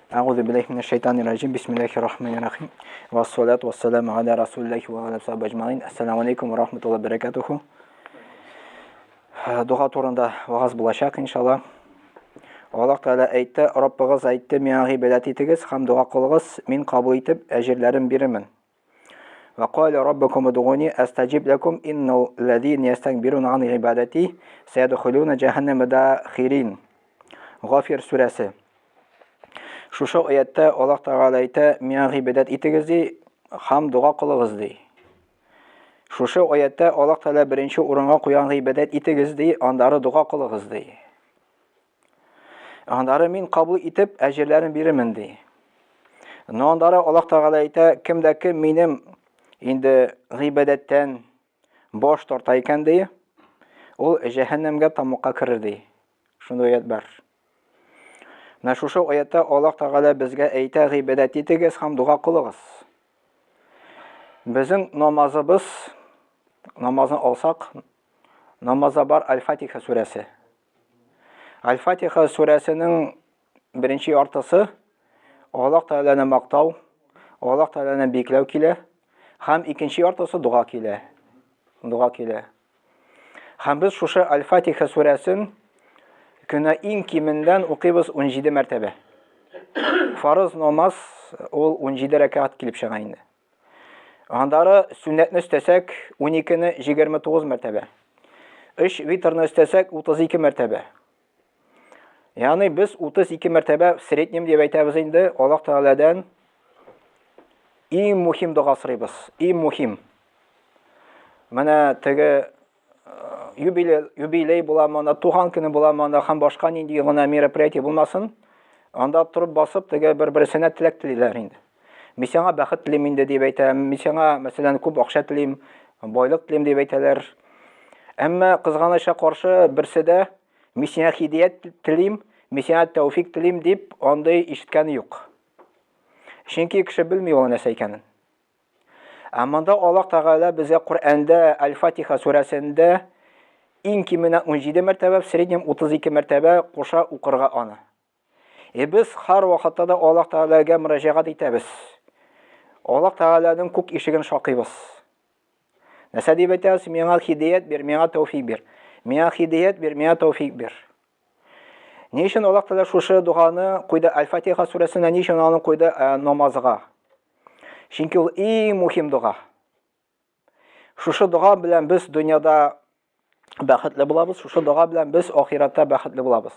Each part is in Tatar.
أعوذ بالله من الشيطان الرجيم. بسم الله الرحمن الرحيم. والصلاة والسلام على رسول الله وعلى آله وصحبه أجمعين. Assalamu alaikum wa rahmatullahi wa barakatuhu. Дуға турында вағаз болашақ иншалла. Аллах Тағала айтты: Раббығыз айтты, миңа ғибадат етіңіз, һәм дуға қылыңыз, мен қабыл етіп әжірлерін беремін. Ва қала раббукум удғуни астажиб лакум иннал лазина ястакбируна ан ғибадати сайадхулуна джаханнама дахирин. Ғафир сүрәсе. Шушы аятта Аллах Тағала айтты: миңа ғибадат етіңіз дей, һәм дуға қылыңыз дей. Шушы аятта Аллах Тағала беренче урынга куйган ғибадат етіңіз дей, андары дуға қылыңыз дей. Андары мин кабул итеп әҗерләрен бирәмен дей. Но андары Аллах Тағала айтты: кемдә кем минем инде ғибадаттан баш тарта икән дей, ул җәһәннәмгә тамукка керер дей. Шундый аят бар. Менә шушы аятта Аллах Тағала безгә әйтә: ғибадат итегез һәм дуға кылыгыз. Безнең намазыбыз, намазны алсак, намазда бар Аль-Фатиха сүрәсе. Аль-Фатиха сүрәсенең беренче яртысы Аллах Тәгаләне мактау, Аллах Тәгаләне бикләү килә, һәм икенче яртысы дуга килә. Дуга килә. Һәм без шушы Аль-Фатиха сүрәсен көне иң кимендән укыйбыз 17 мәртәбә. Фарыз намаз ул 17 рәкәгать килеп чыга инде. Андары сүннәтне өстәсәк 12-не 29 мәртәбә. 3 витрны өстәсәк 32 мәртәбә. Ягъни без 32 мәртәбә в среднем дип әйтәбез инде Аллах Тәгаләдән иң мөһим дуга сорыйбыз. Иң мөһим. Менә теге юбилей була, монда туган көне була, монда һәм башка нинди гына мероприятие булмасын, анда турып басып теге бер-берсенә теләк телиләр инде. Мин сиңа бәхет телим инде дип әйтәм, мин сиңа мәсәлән күп акча телим, байлык телим дип әйтәләр. Әмма кызганычка каршы берсе дә мин сиңа һидаят телим, мин сиңа тәүфик телим дип андай ишеткәне юк. Чөнки кеше белми ул нәрсә икәнен. Әмма да Аллах Тәгалә безгә Коръәндә Аль-Фатиха сүрәсендә иң кимендә 17 мәртәбә, в среднем 32 мәртәбә куша укырга аны. Без һәр вакытта да Аллах Тәгаләгә мөрәҗәгать итәбез. Аллах Тәгаләнең күк ишеген шакыйбыз. Нәрсә дип әйтәбез? Миңа һидаят бир, миңа тәүфик бир. Миңа һидаят бир, миңа тәүфик бир. Ни өчен Аллах Тәгалә шушы дуганы куйды Аль-Фатиха сүрәсенә, ни өчен аны куйды намазга? Чөнки ул иң мөһим дуга. Шушы дуга белән без дөньяда бәхетле булабыз, шушы дуга белән без ахиратта бәхетле булабыз.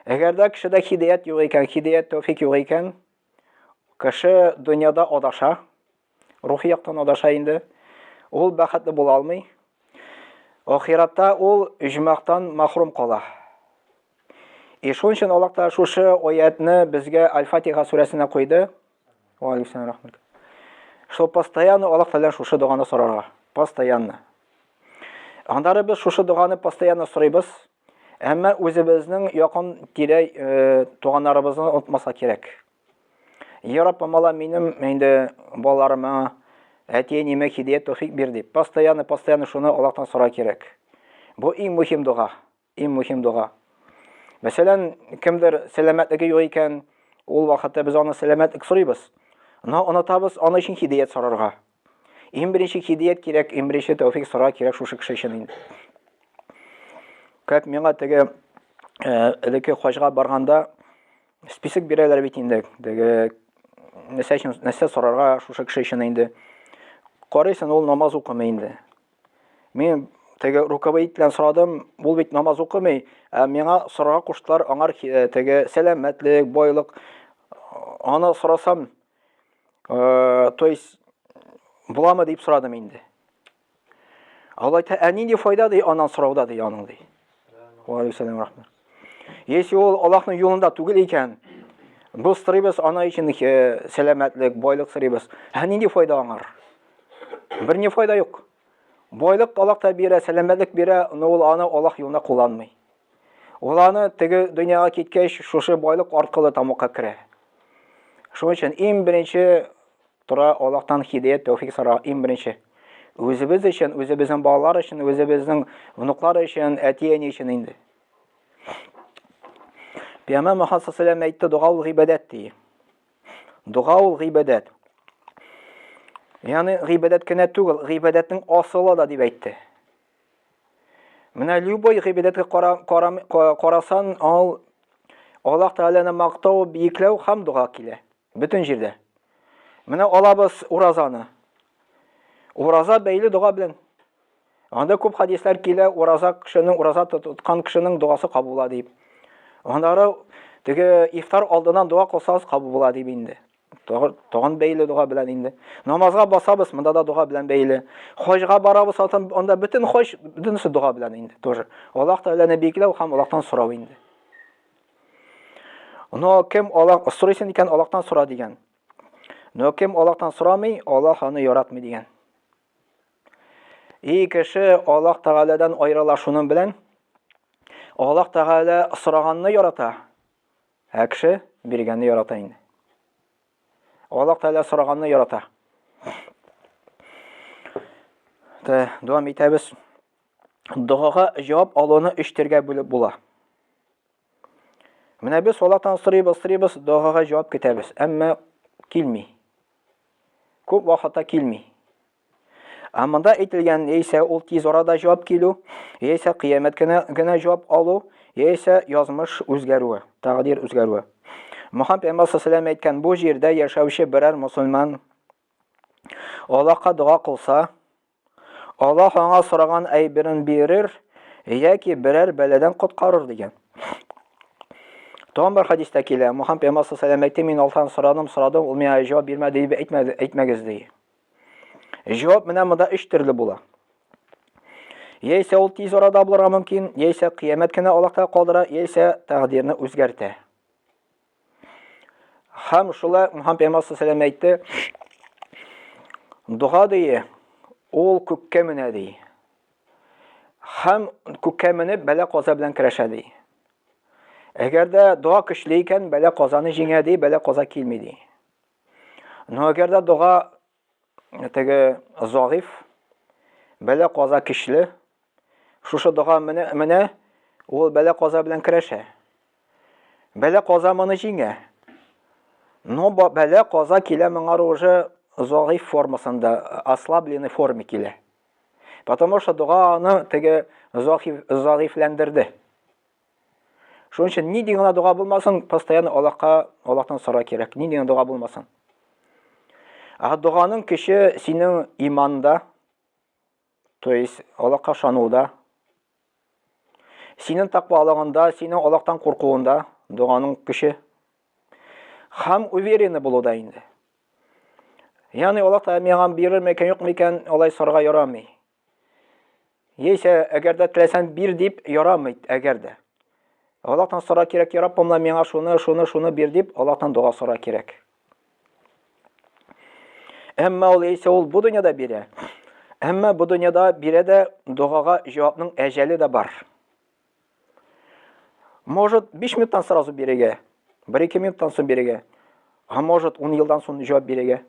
Әгәр дә кешедә һидаят юк икән, һидаят тәүфик юк икән, кеше дөньяда адаша, рухи яктан адаша инде, ул бәхетле була алмый. Ахиратта ул иҗмахтан мәхрүм кала. Шуның өчен Аллаһ Тәгалә шушы аятны безгә Аль-Фатиха сүрәсенә куйды. Ва алейкум рахмат. Что постоянно Аллаһ Тәгалә шушы дуганы сорарга, постоянно. Андары без шушы дуганы постоянно сорыйбыз. Әмма үзебезнең якын тирә туганнарыбызны онытмаса кирәк. Я Рабб, мала минем инде балаларыма әти-әниемә һидаят тәүфик бир дип, постоянно шуны Аллаһтан сорар кирәк. Бу иң мөһим дуга, иң мөһим дуга. Мәсәлән, кемдер сәламәтлеге юк икән, ул вакытта без аны сәламәтлек сорыйбыз. Но онытабыз аны өчен һидаят сорарга. Иң беренче һидаят кирәк, иң беренче тәүфик сорар кирәк шушы кеше өчен инде. Как миңа теге элекке хаҗга барганда список бирәләр бит инде. Теге нәрсә сорарга шушы кеше өчен инде. Карыйсың, ул намаз укымый инде. Мин теге руководитель сорадым, ул бит намаз укымый, миңа сорарга куштылар, аңар теге сәламәтлек, байлык. Аны сорасам, то есть буламы дип сорадым инде. Алла әйтә: "Нинди файда ди аннан сорауда ди аның ди." Ва алейкум рахмат. Если ул Аллаһның юлында түгел икән, без сорыйбыз ана өчен сәламәтлек, байлык сорыйбыз. Нинди файда аңар? Бер ни файда юк. Байлык Аллаһ та бирә, сәламәтлек бирә, но ул аны Аллаһ юлында кулланмый. Ул аны теге дөньяга киткәч, шушы байлык аркылы тамакка керә. Шуның өчен иң беренче тора Аллаһтан һидаят тәүфик сорау, иң беренче. Үзебез өчен, үзебезнең балалар өчен, үзебезнең внуклар өчен, әти-әни өчен инде. Peygamber Muhammed sallallahu aleyhi ve sellem aytdı, dua ул гыйбадәт ди. Dua ул гыйбадәт. Yani гыйбадәт кенә түгел, гыйбадәтнең асылы да дип әйтте. Менә любой гыйбадәткә карасан, ал Аллаһ Тәгаләне мактау, биекләү һәм дуа килә. Бөтен җирдә. Менә алабыз уразаны. Ураза бәйле дуа белән. Анда күп хадислар килә, ураза тоткан кешенең дуасы кабул була дип. Аннары теге ифтар алдыннан дуа кылсагыз кабул була дип инде. Тагын бәйле дуа белән инде. Намазга басабыз, монда да дуа белән бәйле. Хаҗга барабыз, анда бөтен хаҗ, бөтенсе дуа белән инде. Тоже. Аллаһ Тәгаләне биекләү һәм Аллаһтан сорау инде. Но кем Аллаһ сорыйсын икән, Аллаһтан сора дигән. Но кем Аллаһтан сорамый, Аллаһ аны яратмый дигән. И кеше Аллаһ Тәгаләдән аерыла шуның белән, Аллаһ Тәгалә сораганны ярата, ә кеше биргәнне ярата инде. Аллаһ Тәгалә сораганны ярата. Дәвам итәбез. Дуага җавап алуны 3 төргә бүлеп була. Менә без Аллаһтан сорыйбыз, дуага җавап көтәбез, әмма килми. Күп вакытта килми. Аманда әйтелгән, яисә ул тиз арада җавап килү, яисә кыямәт генә җавап алу, яисә язмыш үзгәрүе, тәкъдир үзгәрүе. Мөхәммәд пәйгамбәр саллаллаһу алейһи ва сәллям әйткән, бу җирдә яшәүче берәр мусульман Аллаһка дуа кылса, Аллаһ аңа сораган әйберен бирер, яки берәр бәладән коткарыр дигән. Тагын бер хадистә килә, Мөхәммәд пәйгамбәр саллаллаһу алейһи ва сәллям әйтте, мин Аллаһтан сорадым, ул миңа җавап бирмәде дип әйтмәгез ди. Җавап менә монда 3 төрле була. Яисә ул тиз арада булырга мөмкин, яисә кыямәт көне Аллаһта калдыра, яисә тәкъдирне үзгәртә. Һәм шулай Мөхәммәд пәйгамбәр саллаллаһу алейһи ва сәллям әйтте, дуа ди, ул күккә менә ди. Һәм күккә менеп бәла каза белән көрәшә ди. Әгәр дә дуа көчле икән, бәла казаны җиңә ди, бәла каза килми ди. Но әгәр дә дуа теге зәгыйф, бәла каза көчле, шушы дуа менә ул бәла каза белән көрәшә. Бәла каза моны җиңә. Но бәла каза килә моңа уже зәгыйф формасында, ослабленной форме килә. Потому что дуа аны теге зәгыйфләндерде. Шуның өчен ни дигән дуа булмасын, постоянно Аллаһтан сора кирәк. Ни дигән дуа булмасын. Дуаның кеше синең иманда, то есть Аллаһка ышануда, синең тақвалыгында, синең Аллаһтан куркуында, дуаның кеше һәм уверенный булуда инде. Ягъни Аллаһ та миңа бирер микән, юк микән, алай сорга ярамый. Яисә әгәр дә теләсәң бир дип ярамый, әгәр дә. Аллаһтан сора кирәк, я Раббым, миңа шуны бир дип, Аллаһтан дуа сора кирәк. Әмма ул яисә ул бу дөньяда бирә. Әмма бу дөньяда бирә дә дуага җавапның әҗәле дә бар. Может 5 минуттан сразу бирегә, 1-2 минуттан соң бирегә, а может 10 елдан соң җавап бирегә.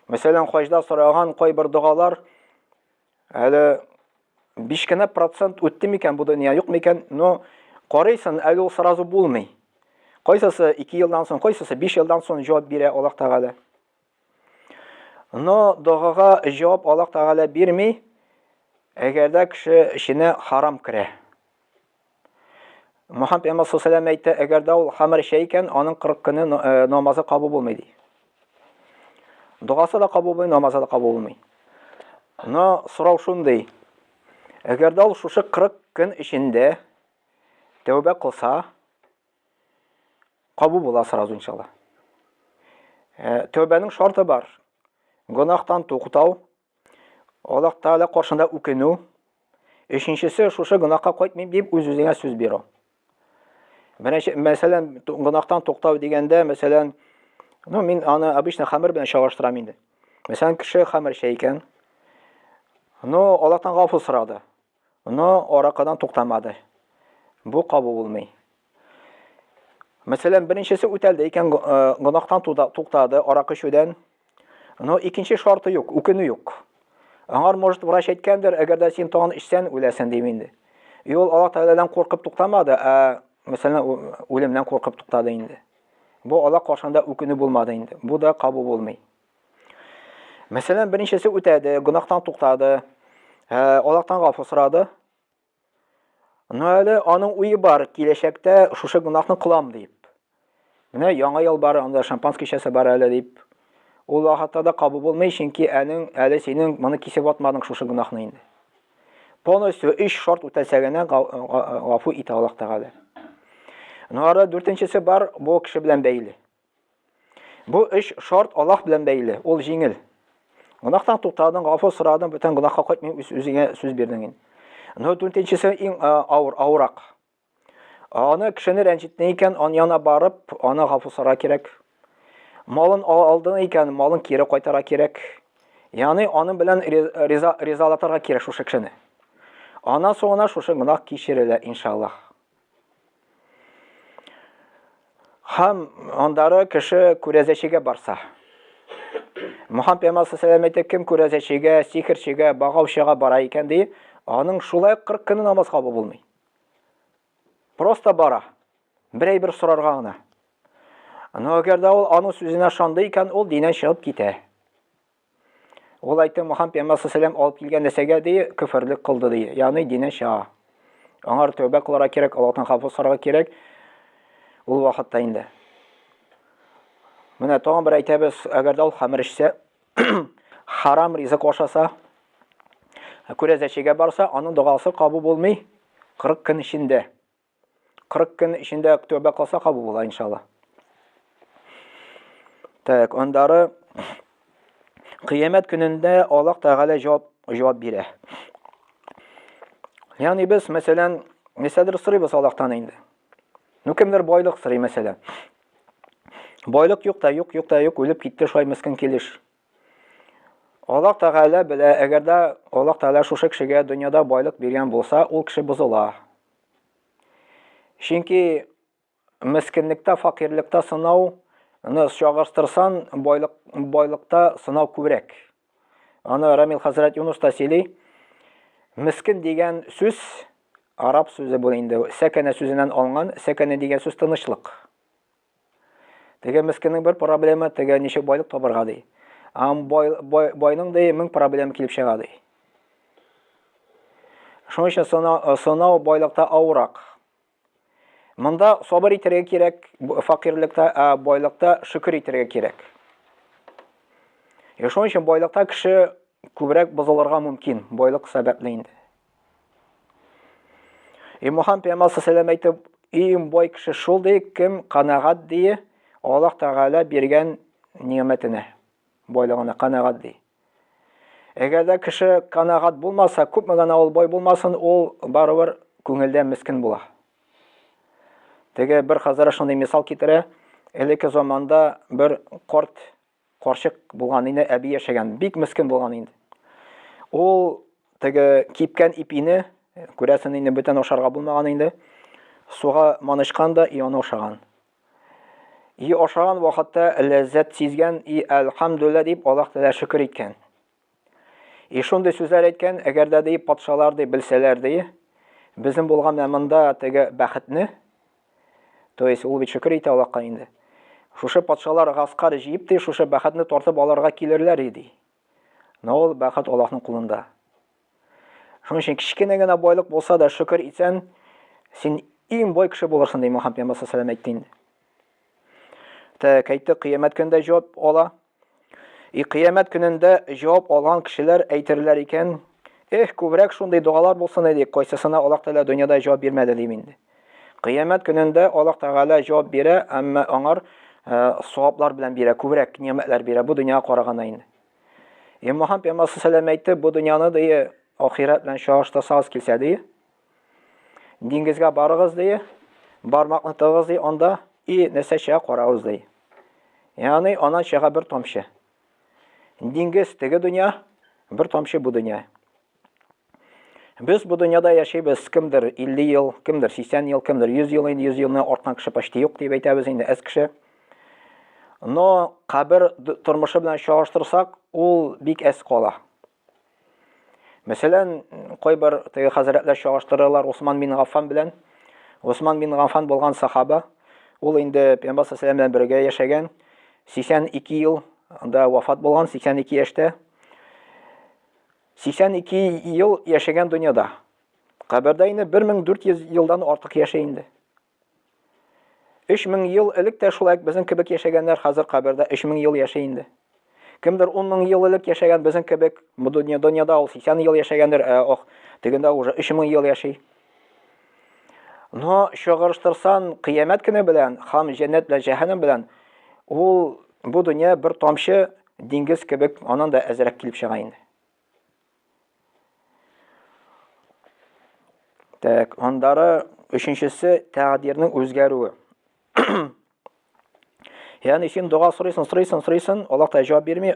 Мәсәлән, хаҗда сораган кайбер дугалар әле 5% үтте микән бу дөнья, юк микән, но карыйсың, әле ул сразу булмый. Кайсысы 2 елдан соң, кайсысы 5 елдан соң җавап бирә Аллаһ Тәгалә. Но дуага җавап Аллаһ Тәгалә бирми, әгәр дә кеше эшенә харам керә. Мөхәммәд пәйгамбәр саллаллаһу алейһи ва сәллям әйтте, әгәр дә ул хамыр эчә икән, аның 40 көне намазы кабул булмый ди. Дуасы да кабул булмый, намазы да кабул булмый. Но сорау шундый. Әгәр дә ул шушы 40 көн эчендә тәүбә кылса, кабул була сразу иншаллах. Тәүбәнең шарты бар. Гунахтан туктау, Аллаһ Тәгалә каршында үкенү. Өченчесе шушы гунахка кайтмыйм дип үз-үзеңә сүз бирү. Мәсәлән, гунахтан туктау дигәндә, мәсәлән, мин аны обычно хамыр белән чагыштырам инде. Мәсәлән, кеше хамыр эчә икән, Аллаһтан гафу сорады. Аракадан туктамады. Бу кабул булмый. Мәсәлән, беренчесе үтәлде икән, гунахтан туктады, арак эчүдән. Икенче шарты юк, үкенү юк. Аңар может врач әйткәндер, әгәр дә син тагын эчсәң, үләсең дип инде. Ул Аллаһ Тәгаләдән куркып туктамады, mesela ölümden korkup tukladı indi. Bu Allah karşında ukunu bulmadı indi. Bu da kabul olmay. Mesela birincisi ötedi, günahtan tukladı. Allah'tan gafur soradı. Nöyle onun uyu var, gelecekte şuşa günahını kılam deyip. Mine яңа ел бар, анда шампанский içəsə бар әле deyip. Ул hatta da kabul olmay, çünki әле senin bunu kesip atmadın şuşa günahını indi. Полностью iş şart ötəsəgənə gafu ita Allah Teala. Nara dörtüncüsü var, bu kişi bilen beyli. Bu iş şart Allah bilen beyli, ol jingil. Günahtan tuktadın, gafu soradın, bütün günahka koymayıp üzüge söz verdin. Dörtüncüsü en ağırak. Ana kişini rencitneyken an yana barıp ana gafu sora kerek. Malın aldığın iken malın kiri koytara kerek. Yani onun bilen rizalatara kerek şu kişini. Ana sonra şu günah kişirile inşallah. Hem onları kişi kurezeşige barsa. Muhammed Peygamber sallallahu kim kurezeşige, sihirşige, bağavşıga barayken diye, onun şulay 40 günü namaz kabul olmay. Просто bara. Bir sorarga gana. Agar da ol onun sözüne şandıyken ol dinen çıkıp gite. Ol aytı Muhammed Peygamber sallallahu alıp kelgen nesege diye küfürlük kıldı diye. Yani dinen şaha. Onlar tövbe kılara kerek, Allah'tan gafur sorarga kerek. Ol vaqtda indi. Mine tamam bir aytamiz, agar da ol xamir içse, haram rizq oşasa, kurezeşige barsa, onun duası kabul olmay 40 gün içinde. 40 gün içinde tövbe kılsa kabul olar inşallah. Tak, onları kıyamet gününde Allah Teala cevap bire. Yani biz mesela nesedir sırrıyız Allah'tan indi. Nükümler boylık sırrı mesela. Boylık yok da yok, ölüp gitti şoy miskin keliş. Allah Teala bile, eğer de Allah Teala şu kişiye dünyada boylık bergen bolsa, ol kişi bozula. Çünkü miskinlikte, fakirlikte sınav, çağırtırsan boylukta sınav kübrek. Ana Ramil Hazret Yunus da söyley, miskin degen söz, Arap sözü bu indi. Sekene sözünden alıngan, sekene degen söz tınışlık. Degen miskinin bir problemi, degen neşe boyluk tabarga dey. Ama boyның dey, ming problemi kelip çıga dey. Şunun için sınav boylukta ağırak. Mında sabır itirge kerek, fakirlikte, boylukta şükür itirge kerek. Şunun için boylukta kişi kübrek bozulurga mümkün, boyluk sebeple indi. Muhammed Peygamber sallallahu aytib, en boy kişi şul dey, kim kanagat diye Allah Teala bergen nimetine, boyluguna kanagat dey. Eğer de kişi kanagat bulmasa, köpmegana ol boy bulmasın, ol barıbır köngülden miskin bula. Tege bir hazara şunday misal kitire, eleki zamanda bir korşık bulgan indi, əbi yaşagan, bik miskin bulgan indi. Ol tege kipken ipini, күрәсен indi бүтән ошарга булмаган indi, суга манышкан да аны ошаган. Ошаган вакытта ләззәт сизгән, әлхәмдүлилләh дип Аллаһ Тәала шөкер иткән. Шундый сүзләр әйткән, әгәр дә дип патшалар дип белсәләр ди, безнең булган монда теге бәхетне, то есть ул бит шөкер итә Аллаһка инде. Шушы патшалар гаскар җыеп ди, шушы бәхетне тартып алырга килерләр иде. Ул бәхет Аллаһның кулында. Şunun için kişikene gene boyluk bolsa da şükür etsen, sen en boy kişi bulursun diye Muhammed Peygamber sallallahu aleyhi ve sellem aytdı. Kayıtlı kıyamet gününde cevap ola. Kıyamet gününde cevap alan kişiler aytırlar iken, kübrek şunday dualar bolsun dedik, koysasına Allah Teala dünyada cevap vermedi deyimindi. Kıyamet gününde Allah Teala cevap bire, ama onlar savaplar bilen bire, kübrek nimetler bire, bu dünya qaraganda indi. Muhammed Peygamber sallallahu aleyhi ve sellem aytdı, bu dünyanı diye ahiret bilen şaştasanız kilse diye, dengizge barığız diye, barmakны tığız diye, onda nese şeye qarağız diye. Yani anan şeye bir tomşi. Dengiz tege dünya, bir tomşi bu dünya. Biz bu dünyada yaşayız, kimdir 50 yıl, kimdir 80 yıl, kimdir 100 yıl, 100 yılını ortadan kişi paşti yok diye aytamiz indi az kişi. No kabir turmuşı bilen şaştırsak, ol bik az qala. Mesela koy bir hazretler şaştırırlar Osman bin Affan bilen. Осман бин Гаффан булган сахаба, ул инде Пәйгамбәр саллаллаху алейхи ва сәллям белән бергә яшәгән, 82 ел анда вафат булган, 82 яшьтә. 82 ел яшәгән дөньяда. Кабердә инде 1400 елдан артык яшәй инде. 3000 ел элек тә шулай безнең кебек яшәгәннәр хәзер кабердә 3000 ел яшәй инде. Кемдер 10,000 ел элек яшәгән безнең кебек бу дөньяда ул 80 ел яшәгәндер, тегендә уже 3000 ел яшәй. Но чыгырыштырсан кыямәт көне белән, һәм җәннәт белән җәһәннәм белән, ул бу дөнья бер тамчы диңгез кебек аннан да әзрәк килеп чыга инде. Так, андары өченчесе тәкъдирнең үзгәрүе. Yani син дуга сорыйсың, Аллаһ та җавап бирми,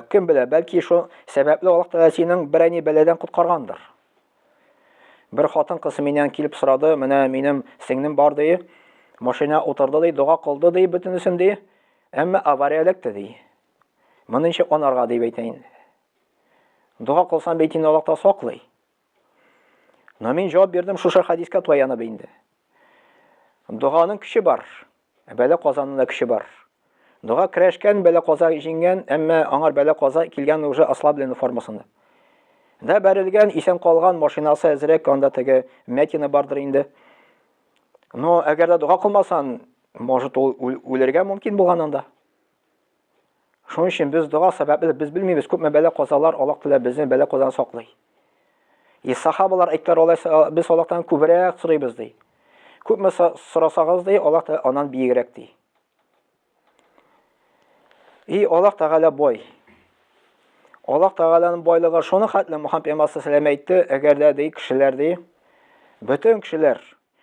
кем белә, бәлки шу сәбәпле Аллаһ та синең берәни бәладән коткаргандыр. Бер хатын кыз миннән килеп сорады, менә минем сеңнем бар ди, машина утырды ди, дуга кылды ди, бөтенесен ди, әмма авария эләкте ди. Монынча анарга дип әйтә инде. Дуга кылсам бейтин Аллаһ та саклый. Но мин җавап бирдем шушы хадискә таянып инде. Дуганың көче бар, бәла казаның да көче бар. Дуга керәшкән бәла каза җиңгән, әмма аңар бәла каза килгән уже ослабленный формасында. Да бәрелгән, исән калган машинасы әзрәк, анда теге мәтине бардыр инде. Но әгәр дә дуга кылмасан, может ул үләргә мөмкин булган анда. Шуның өчен без дуга сәбәпле без белмибез, күпме бәла казалар Аллаһ Тәгалә безне бәла казадан саклый. Сахабалар әйткән, без Аллаһтан күбрәк сорыйбыз ди. Күпме сорасагыз ди, Аллаһ та аннан биегрәк ди. Аллаһ Тәгалә бай. Аллаһ Тәгаләнең байлыгы шуны хәтле Мөхәммәд Пәйгамбәр саллаллаху алейхи ва сәллям әйтте, әгәр дә ди кешеләр ди, бөтен кешеләр,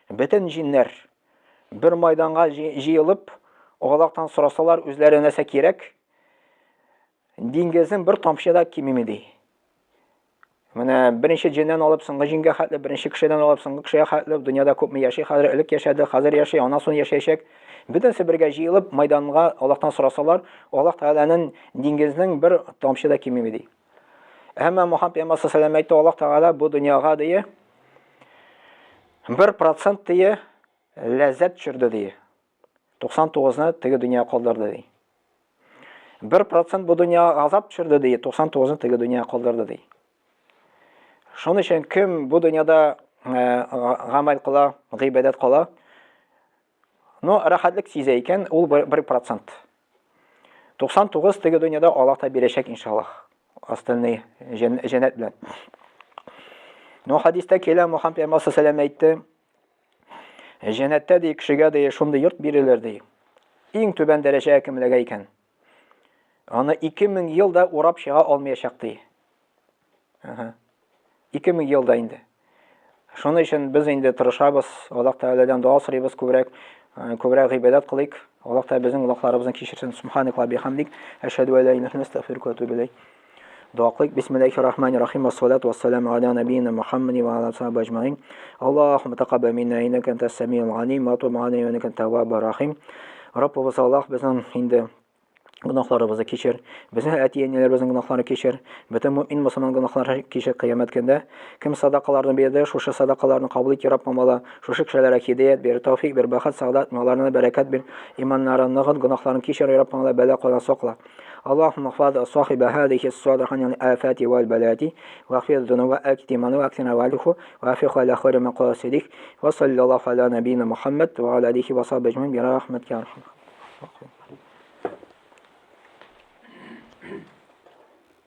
бөтен җиннәр бер майданга җыелып, Аллаһтан сорасалар үзләренә нәрсә кирәк, диңгезнең бер тамчы да кимими ди. Менә беренче җиннән алып соңгы җингә хәтле, беренче кешедән алып соңгы кешегә хәтле дөньяда күпме яши, хәзер элек яшәде, хәзер яши, аннан соң яшәячәк. Бөтенсе бергә җыелып майданга Аллаһтан сорасалар, Аллаһ Тәгаләнең диңгезнең бер тамчы да кимими ди. Әмма Мөхәммәд Пәйгамбәр саллаллаху алейхи ва сәллям әйтте, Аллаһ Тәгалә бу дөньяга ди 1% ди ләззәт төшерде ди. 99-ны теге дөнья калдырды ди. 1% бу дөнья газап төшерде ди, 99-ны теге дөнья калдырды ди. Шуның өчен кем бу дөньяда гамәл кыла, гыйбадәт кыла, но рәхәтлек сизә икән, ул 1%. 99 теге дөньяда Аллаһ та бирәчәк иншаллаһ. Остальные җәннәт белән. Но хадистә килә Мөхәммәд Пәйгамбәр саллаллаху алейхи ва сәллям әйтте, җәннәттә ди кешегә ди шундый йорт бирелер ди. Иң түбән дәрәҗәгә кемләгә икән? Аны 2000 елда урап чыга алмаячак ди. 2000 елда инде. Шуның өчен без инде тырышабыз, Аллаһ Тәгаләдән дуа сорыйбыз, күбрәк гыйбадәт кылыйк. Аллаһ та безнең гыйлаһларыбызны кичерсен. Субханак ва бихамдик, ашһаду ан ла илаһа илля анта, астагфирука ва атубу илейк. Дуа кылыйк. Бисмиллаһир-рахманир-рахим. Ва-ссалату ва-ссаламу аля набийина Мухаммадин ва аля асхабиhi аҗмаин. Аллаһумма тaqabbal минна иннaka антас самиул алим ва туб алейна иннaka ат-таввабур рахим. Раббыбыз Аллаһ безнең инде гынаһларыбызны кичер, безнең әти-әниләребезнең гынаһларын кичер, бөтен мөмин мөселман гынаһларын кичер кыямәт көндә. Кем садакаларны бирде, шушы садакаларны кабул ит, Раббым Алла, шушы кешеләргә һидаят бир, тауфик бир, бәхет, сәгъдәт, малларына бәрәкәт бир, иманнарын ныгыт, гынаһларын кичер, Раббым Алла, бәла калдан сакла. اللهم احفظ صاحب هذه الصالحة عن الآفات والبلات واغفر ذنوب أكتمان وأكثر وعليه وافق على خير مقاصدك وصلى الله على نبينا محمد وعلى آله وصحبه أجمعين برحمتك يا أرحم الراحمين.